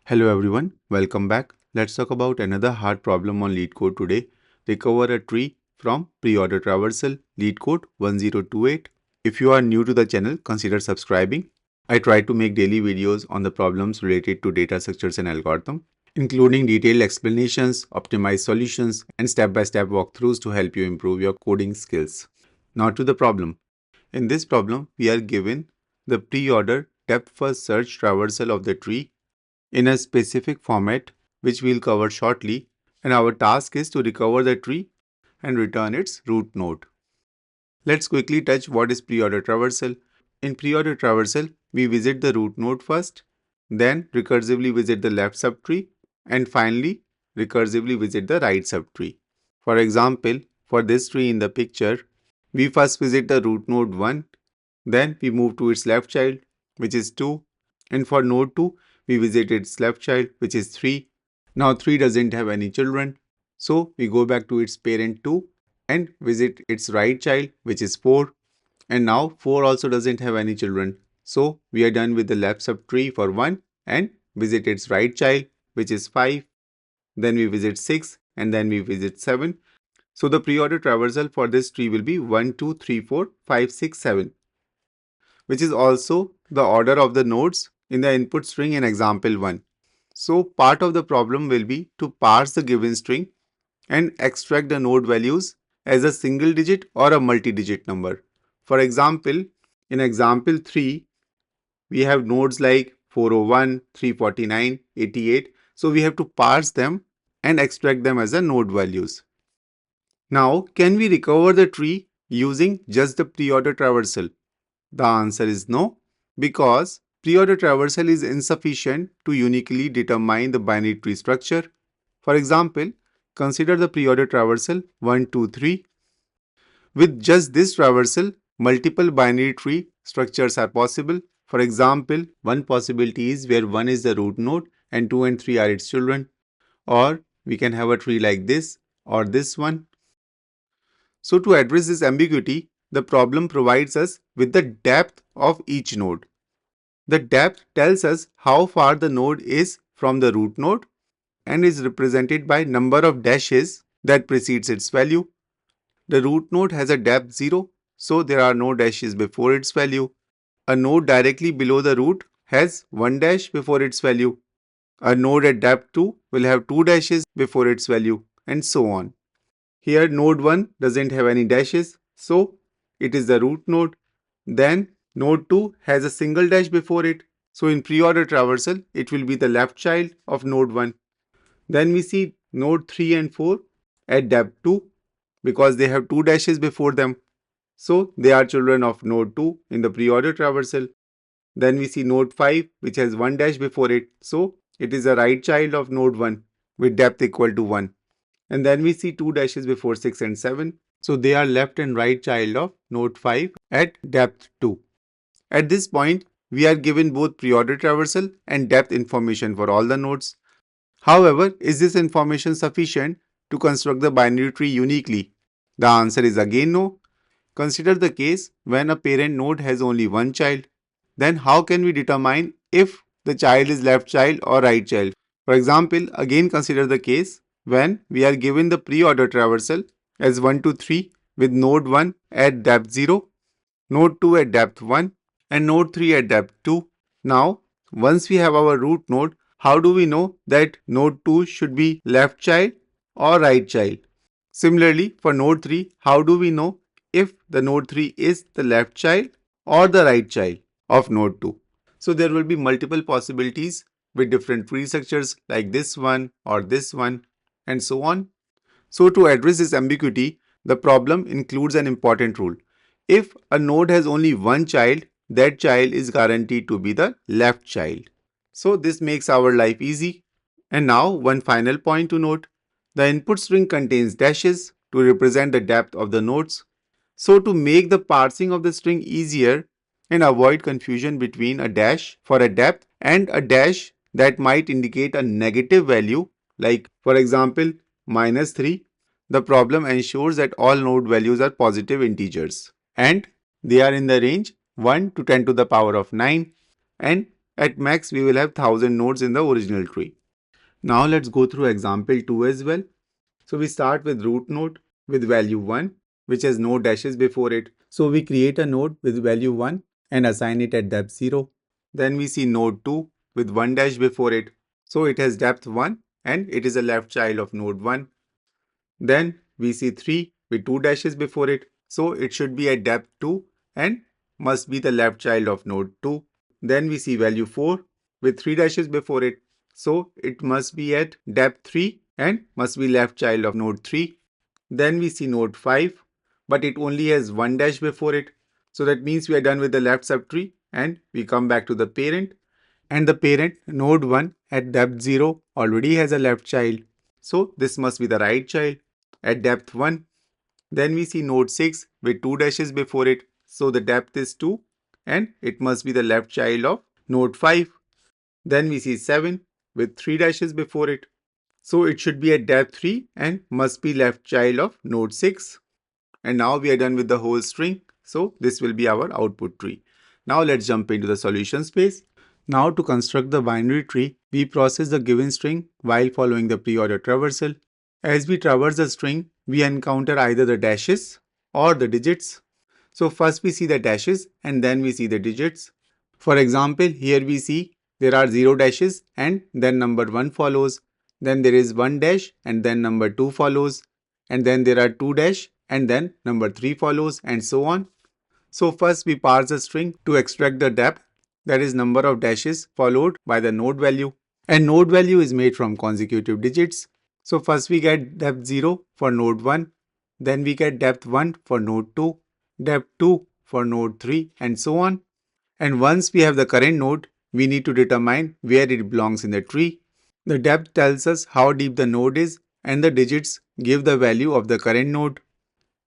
Hello everyone, welcome back. Let's talk about another hard problem on Leetcode today. Recover a tree from Preorder Traversal, Leetcode 1028. If you are new to the channel, consider subscribing. I try to make daily videos on the problems related to data structures and algorithm, including detailed explanations, optimized solutions, and step-by-step walkthroughs to help you improve your coding skills. Now to the problem. In this problem, we are given the preorder depth-first search traversal of the tree in a specific format which we'll cover shortly, and our task is to recover the tree and return its root node. Let's quickly touch what is preorder traversal. In preorder traversal, we visit the root node first, then recursively visit the left subtree, and finally recursively visit the right subtree. For example, for this tree in the picture, we first visit the root node 1, then we move to its left child, which is 2, and for node 2, we visit its left child, which is 3. Now 3 doesn't have any children, so we go back to its parent 2 and visit its right child, which is 4. And now 4 also doesn't have any children, so we are done with the left subtree for 1 and visit its right child, which is 5. Then we visit 6 and then we visit 7. So the preorder traversal for this tree will be 1, 2, 3, 4, 5, 6, 7. Which is also the order of the nodes in the input string in example 1. So part of the problem will be to parse the given string and extract the node values as a single digit or a multi-digit number. For example, in example 3, we have nodes like 401, 349, 88. So we have to parse them and extract them as a node values. Now, can we recover the tree using just the preorder traversal? The answer is no, because preorder traversal is insufficient to uniquely determine the binary tree structure. For example, consider the preorder traversal 1, 2, 3. With just this traversal, multiple binary tree structures are possible. For example, one possibility is where 1 is the root node and 2 and 3 are its children. Or we can have a tree like this or this one. So to address this ambiguity, the problem provides us with the depth of each node. The depth tells us how far the node is from the root node and is represented by number of dashes that precedes its value. The root node has a depth 0, so there are no dashes before its value. A node directly below the root has 1 dash before its value. A node at depth 2 will have 2 dashes before its value, and so on. Here node 1 doesn't have any dashes, so it is the root node. Then node 2 has a single dash before it, so in preorder traversal it will be the left child of node 1. Then we see node 3 and 4 at depth 2 because they have 2 dashes before them, so they are children of node 2 in the preorder traversal. Then we see node 5 which has 1 dash before it, so it is the right child of node 1 with depth equal to 1. And then we see 2 dashes before 6 and 7. So they are left and right child of node 5 at depth 2. At this point, we are given both preorder traversal and depth information for all the nodes. However, is this information sufficient to construct the binary tree uniquely? The answer is again no. Consider the case when a parent node has only one child. Then how can we determine if the child is left child or right child? For example, again consider the case when we are given the preorder traversal as 1 to 3 with node 1 at depth 0, node 2 at depth 1 and node 3 at depth 2. Now, once we have our root node, how do we know that node 2 should be left child or right child? Similarly, for node 3, how do we know if the node 3 is the left child or the right child of node 2? So there will be multiple possibilities with different tree structures like this one or this one and so on. So to address this ambiguity, the problem includes an important rule. If a node has only one child, that child is guaranteed to be the left child. So this makes our life easy. And now one final point to note. The input string contains dashes to represent the depth of the nodes. So to make the parsing of the string easier and avoid confusion between a dash for a depth and a dash that might indicate a negative value, like for example -3, the problem ensures that all node values are positive integers and they are in the range 1 to 10 to the power of 9 and At max, we will have 1000 nodes in the original tree. Now let's go through example 2 as well. So we start with root node with value 1, which has no dashes before it. So we create a node with value 1 and assign it at depth 0. Then we see node 2 with 1 dash before it. So it has depth 1 and it is a left child of node 1. Then we see 3 with 2 dashes before it. So it should be at depth 2 and must be the left child of node 2. Then we see value 4 with 3 dashes before it. So it must be at depth 3 and must be left child of node 3. Then we see node 5, but it only has 1 dash before it. So that means we are done with the left subtree and we come back to the parent. And the parent node 1 at depth 0 already has a left child. So this must be the right child at depth 1. Then we see node 6 with 2 dashes before it. So the depth is 2 and it must be the left child of node 5. Then we see 7 with 3 dashes before it. So it should be at depth 3 and must be left child of node 6. And now we are done with the whole string. So this will be our output tree. Now let's jump into the solution space. Now to construct the binary tree, we process the given string while following the preorder traversal. As we traverse the string, we encounter either the dashes or the digits. So first we see the dashes and then we see the digits. For example, here we see there are 0 dashes and then number 1 follows. Then there is 1 dash and then number 2 follows. And then there are 2 dash and then number 3 follows and so on. So first we parse the string to extract the depth, that is number of dashes followed by the node value. And node value is made from consecutive digits. So first we get depth 0 for node 1, then we get depth 1 for node 2, depth 2 for node 3 and so on. And once we have the current node, we need to determine where it belongs in the tree. The depth tells us how deep the node is and the digits give the value of the current node.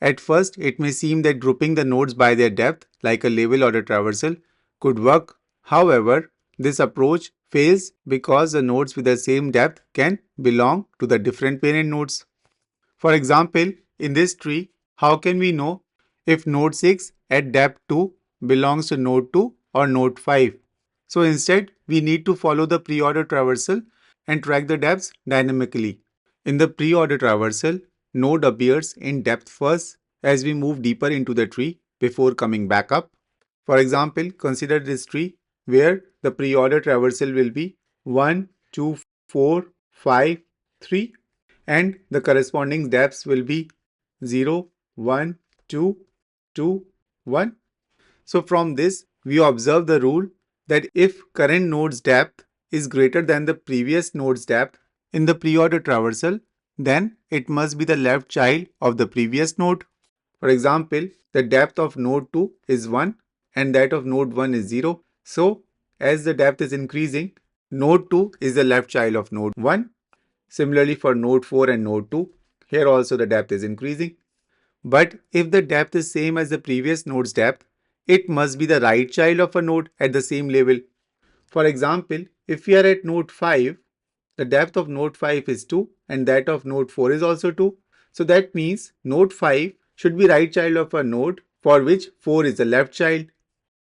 At first, it may seem that grouping the nodes by their depth, like a level order traversal, could work. However, this approach fails because the nodes with the same depth can belong to the different parent nodes. For example, in this tree, how can we know if node 6 at depth 2 belongs to node 2 or node 5? So instead, we need to follow the preorder traversal and track the depths dynamically. In the preorder traversal, node appears in depth first as we move deeper into the tree before coming back up. For example, consider this tree where the preorder traversal will be 1, 2, 4, 5, 3 and the corresponding depths will be 0, 1, 2, 2, 1. So from this, we observe the rule that if current node's depth is greater than the previous node's depth in the preorder traversal, then it must be the left child of the previous node. For example, the depth of node 2 is 1 and that of node 1 is 0. So, as the depth is increasing, node 2 is the left child of node 1. Similarly for node 4 and node 2, here also the depth is increasing. But if the depth is same as the previous node's depth, it must be the right child of a node at the same level. For example, if we are at node 5, the depth of node 5 is 2 and that of node 4 is also 2. So that means node 5 should be right child of a node for which 4 is the left child.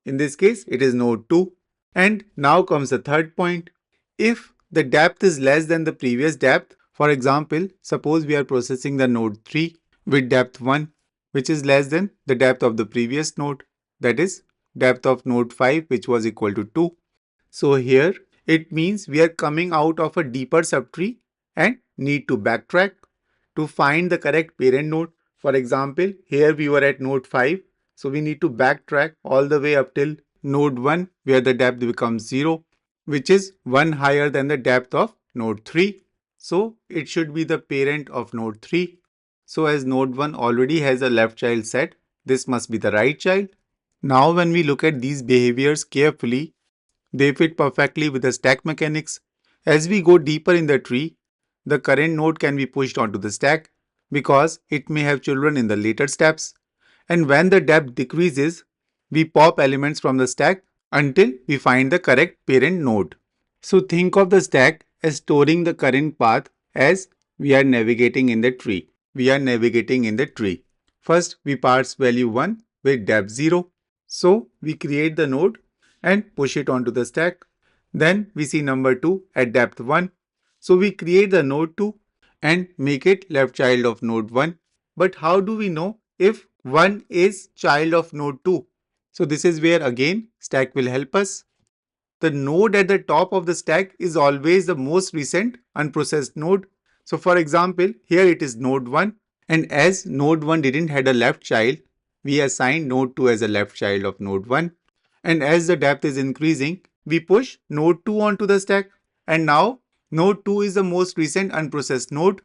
In this case, it is node 2. And now comes the third point. If the depth is less than the previous depth, for example, suppose we are processing the node 3 with depth 1, which is less than the depth of the previous node, that is depth of node 5, which was equal to 2. So here it means we are coming out of a deeper subtree and need to backtrack to find the correct parent node. For example, here we were at node 5, so we need to backtrack all the way up till node 1 where the depth becomes 0, which is 1 higher than the depth of node 3. So it should be the parent of node 3. So as node 1 already has a left child set, this must be the right child. Now when we look at these behaviors carefully, they fit perfectly with the stack mechanics. As we go deeper in the tree, the current node can be pushed onto the stack because it may have children in the later steps. And when the depth decreases, we pop elements from the stack until we find the correct parent node. So think of the stack as storing the current path as we are navigating in the tree. First, we parse value 1 with depth 0. So we create the node and push it onto the stack. Then we see number 2 at depth 1. So we create the node 2 and make it left child of node 1. But how do we know if 1 is child of node 2? So this is where again stack will help us. The node at the top of the stack is always the most recent unprocessed node. So for example, here it is node 1, and as node 1 didn't had a left child, we assign node 2 as a left child of node 1. And as the depth is increasing, we push node 2 onto the stack, and now node 2 is the most recent unprocessed node.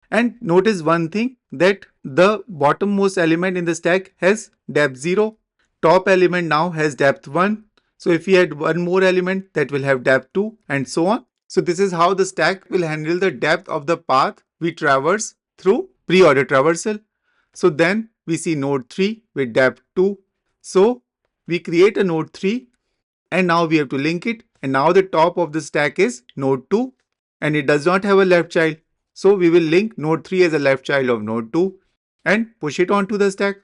And notice one thing, that the bottommost element in the stack has depth 0, top element now has depth 1. So if we add one more element, that will have depth 2, and so on. So this is how the stack will handle the depth of the path we traverse through pre-order traversal. So then we see node 3 with depth 2. So we create a node 3 and now we have to link it, and now the top of the stack is node 2 and it does not have a left child. So we will link node 3 as a left child of node 2 and push it onto the stack.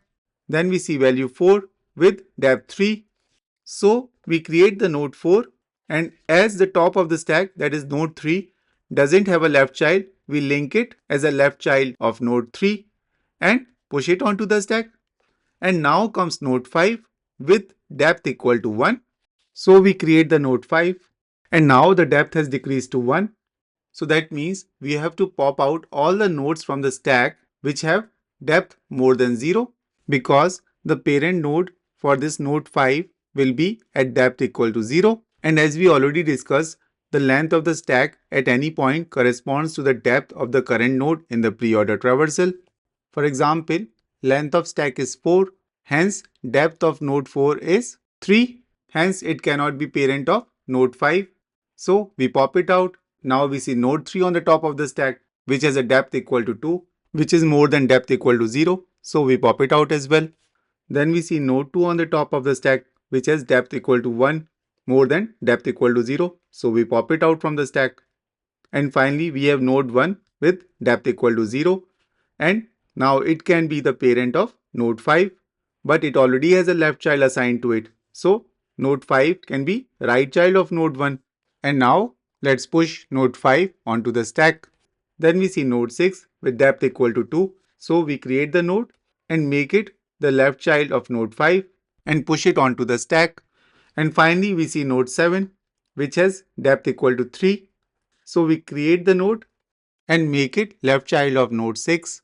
Then we see value 4 with depth 3. So we create the node 4, and as the top of the stack, that is node 3, doesn't have a left child, we link it as a left child of node 3 and push it onto the stack. And now comes node 5 with depth equal to 1. So we create the node 5, and now the depth has decreased to 1. So that means we have to pop out all the nodes from the stack which have depth more than 0, because the parent node for this node 5 will be at depth equal to 0. And as we already discussed, the length of the stack at any point corresponds to the depth of the current node in the pre-order traversal. For example, length of stack is 4, hence depth of node 4 is 3, hence it cannot be parent of node 5. So we pop it out. Now we see node 3 on the top of the stack, which has a depth equal to 2, which is more than depth equal to 0. So we pop it out as well. Then we see node 2 on the top of the stack, which has depth equal to 1, more than depth equal to 0. So we pop it out from the stack. And finally, we have node 1 with depth equal to 0. And now it can be the parent of node 5, but it already has a left child assigned to it. So node 5 can be right child of node 1. And now let's push node 5 onto the stack. Then we see node 6 with depth equal to 2. So we create the node and make it the left child of node 5 and push it onto the stack. And finally we see node 7, which has depth equal to 3. So we create the node and make it left child of node 6.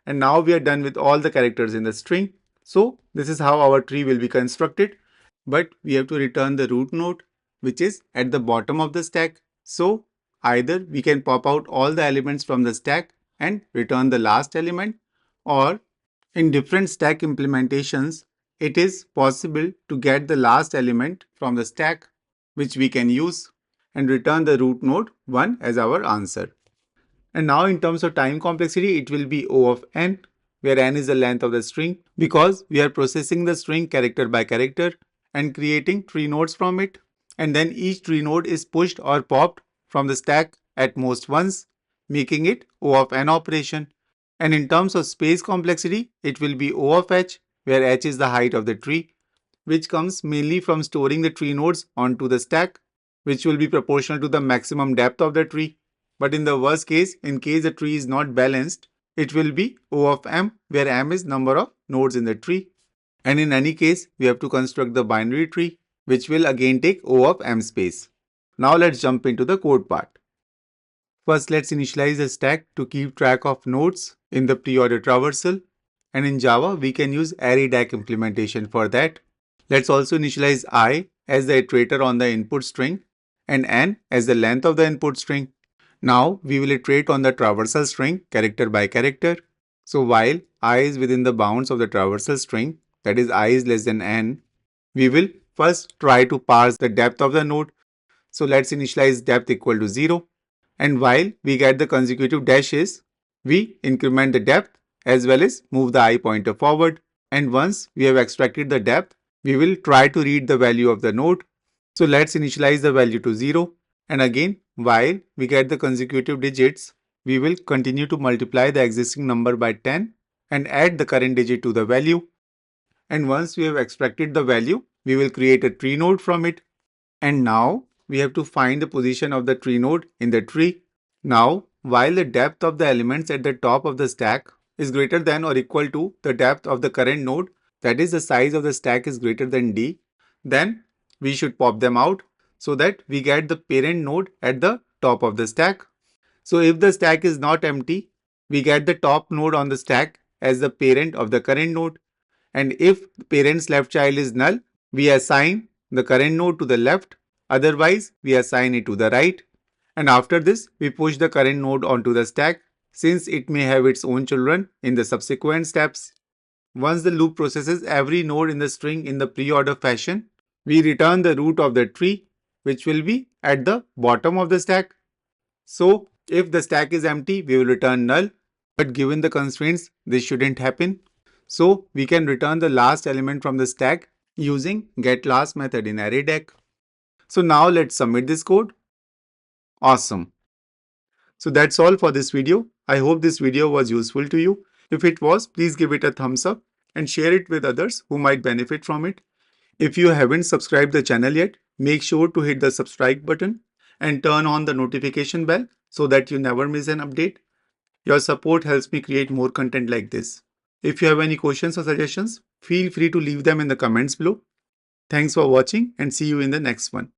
And now we are done with all the characters in the string. So this is how our tree will be constructed. But we have to return the root node, which is at the bottom of the stack. So either we can pop out all the elements from the stack and return the last element, or in different stack implementations, it is possible to get the last element from the stack, which we can use, and return the root node 1 as our answer. And now in terms of time complexity, it will be O of n, where n is the length of the string, because we are processing the string character by character and creating tree nodes from it. And then each tree node is pushed or popped from the stack at most once, making it O of n operation. And in terms of space complexity, it will be O of h, where h is the height of the tree, which comes mainly from storing the tree nodes onto the stack, which will be proportional to the maximum depth of the tree. But in the worst case, in case the tree is not balanced, it will be O of m, where m is number of nodes in the tree. And in any case, we have to construct the binary tree, which will again take O of m space. Now let's jump into the code part. First, let's initialize a stack to keep track of nodes in the pre-order traversal. And in Java, we can use array-DAC implementation for that. Let's also initialize I as the iterator on the input string and n as the length of the input string. Now we will iterate on the traversal string character by character. So while I is within the bounds of the traversal string, that is I is less than n, we will first try to parse the depth of the node. So let's initialize depth equal to 0. And while we get the consecutive dashes, we increment the depth as well as move the I pointer forward. And once we have extracted the depth, we will try to read the value of the node. So let's initialize the value to 0. And again, while we get the consecutive digits, we will continue to multiply the existing number by 10 and add the current digit to the value. And once we have extracted the value, we will create a tree node from it. And now we have to find the position of the tree node in the tree. Now, while the depth of the elements at the top of the stack is greater than or equal to the depth of the current node, that is the size of the stack is greater than d, then we should pop them out so that we get the parent node at the top of the stack. So if the stack is not empty, we get the top node on the stack as the parent of the current node. And if the parent's left child is null, we assign the current node to the left, otherwise we assign it to the right. And after this, we push the current node onto the stack since it may have its own children in the subsequent steps. Once the loop processes every node in the string in the pre-order fashion, we return the root of the tree, which will be at the bottom of the stack. So if the stack is empty, we will return null, but given the constraints, this shouldn't happen. So we can return the last element from the stack using getLast method in ArrayDeck. So now let's submit this code. Awesome. So that's all for this video. I hope this video was useful to you. If it was, please give it a thumbs up and share it with others who might benefit from it. If you haven't subscribed the channel yet, make sure to hit the subscribe button and turn on the notification bell so that you never miss an update. Your support helps me create more content like this. If you have any questions or suggestions, feel free to leave them in the comments below. Thanks for watching and see you in the next one.